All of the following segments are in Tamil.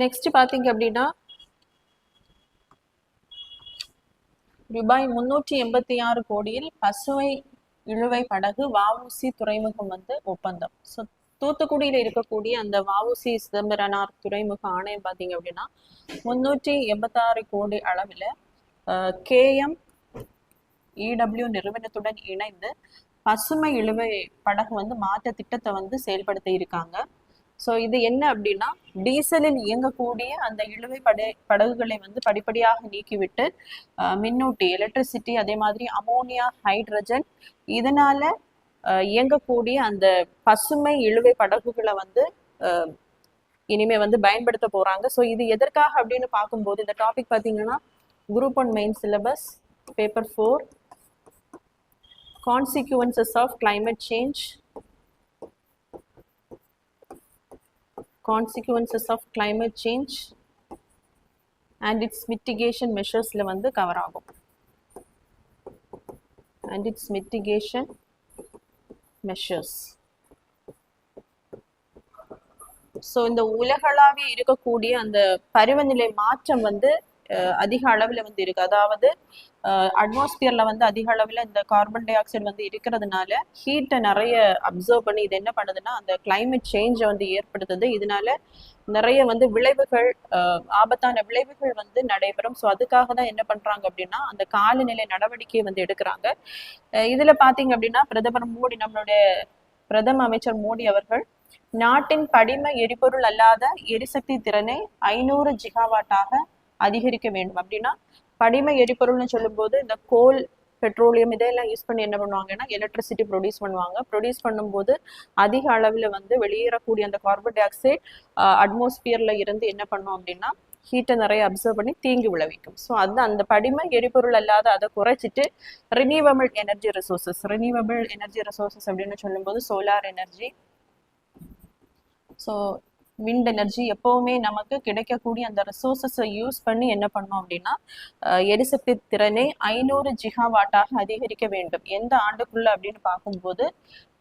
நெக்ஸ்ட் பார்த்தீங்க அப்படின்னா ரூபாய் 386 கோடியில் பசுமை இழுவை படகு வஉசி துறைமுகம் வந்து ஒப்பந்தம். ஸோ தூத்துக்குடியில் இருக்கக்கூடிய அந்த வஉசி சிதம்பரனார் துறைமுக ஆணையம் பார்த்தீங்க அப்படின்னா 386 கோடி அளவில் KM EW நிறுவனத்துடன் இணைந்து பசுமை இழுவை படகு வந்து மாற்ற திட்டத்தை வந்து செயல்படுத்த இருக்காங்க. ஸோ இது என்ன அப்படின்னா டீசலில் இயங்கக்கூடிய அந்த இழுவை படகுகளை வந்து படிப்படியாக நீக்கிவிட்டு மின்னூட்டி எலக்ட்ரிசிட்டி அதே மாதிரி அமோனியா ஹைட்ரஜன் இதனால இயங்கக்கூடிய அந்த பசுமை இழுவை படகுகளை வந்து இனிமே வந்து பயன்படுத்த போறாங்க. ஸோ இது எதற்காக அப்படின்னு பார்க்கும்போது இந்த டாபிக் பார்த்தீங்கன்னா group 1 main syllabus paper 4 consequences of climate change and its mitigation measures ல வந்து கவர் ஆகும். and its mitigation measures. So இந்த உலகளாவிய இருக்கக்கூடிய அந்த பருவநிலை மாற்றம் வந்து அதிக அளவில் வந்து இருக்கு. அதாவது அட்மாஸ்பியர்ல வந்து அதிக அளவில் இந்த கார்பன் டை ஆக்சைடு வந்து இருக்கிறதுனால ஹீட்டை நிறைய அப்சர்வ் பண்ணி இது என்ன பண்ணுதுன்னா அந்த கிளைமேட் சேஞ்சை வந்து ஏற்படுத்துது. இதனால நிறைய வந்து விளைவுகள் ஆபத்தான விளைவுகள் வந்து நடைபெறும். ஸோ அதுக்காக தான் என்ன பண்றாங்க அப்படின்னா அந்த காலநிலை நடவடிக்கையை வந்து எடுக்கிறாங்க. இதுல பாத்தீங்க அப்படின்னா பிரதமர் மோடி நம்மளுடைய பிரதம அமைச்சர் மோடி அவர்கள் நாட்டின் படிம எரிபொருள் அல்லாத எரிசக்தி திறனை 500 ஜிகாவாட்டாக அதிகரிக்க வேண்டும். அப்படின்னா படிம எரிபொருள்னு சொல்லும்போது இந்த கோல் பெட்ரோலியம் இதெல்லாம் யூஸ் பண்ணி என்ன பண்ணுவாங்கன்னா எலக்ட்ரிசிட்டி ப்ரொடியூஸ் பண்ணுவாங்க. ப்ரொடியூஸ் பண்ணும்போது அதிக அளவில் வந்து வெளியேறக்கூடிய அந்த கார்பன் டை ஆக்சைடு அட்மாஸ்பியர்ல இருந்து என்ன பண்ணும் அப்படின்னா ஹீட்டை நிறைய அப்சர்வ் பண்ணி தீங்கு விளைவிக்கும். ஸோ அது அந்த படிம எரிபொருள் அல்லாத அதை குறைச்சிட்டு ரினியூவபிள் எனர்ஜி ரிசோர்சஸ் அப்படின்னு சொல்லும்போது solar energy, so wind energy எப்பவுமே நமக்கு கிடைக்கக்கூடிய அந்த ரிசோர்சஸை யூஸ் பண்ணி என்ன பண்ணோம் அப்படின்னா எரிசக்தி திறனை 500 ஜிகாவாட்டாக அதிகரிக்க வேண்டும். எந்த ஆண்டுக்குள்ள அப்படின்னு பார்க்கும்போது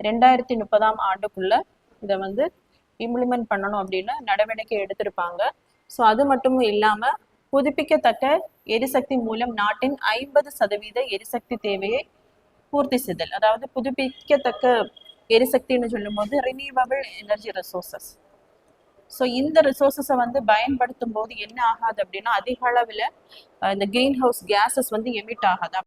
2030 ஆண்டுக்குள்ள இதை வந்து இம்ப்ளிமெண்ட் பண்ணணும் அப்படின்னு நடவடிக்கை எடுத்திருப்பாங்க. ஸோ அது மட்டும் இல்லாம புதுப்பிக்கத்தக்க எரிசக்தி மூலம் நாட்டின் 50% எரிசக்தி தேவையை பூர்த்தி செய்தல். அதாவது புதுப்பிக்கத்தக்க எரிசக்தின்னு சொல்லும்போது ரினியூவபிள் எனர்ஜி ரிசோர்சஸ். ஸோ இந்த ரிசோர்சஸை வந்து பயன்படுத்தும் போது என்ன ஆகாது அப்படின்னா அதிக அளவில் இந்த கிரீன் ஹவுஸ் கேஸஸ் வந்து எமிட் ஆகாது.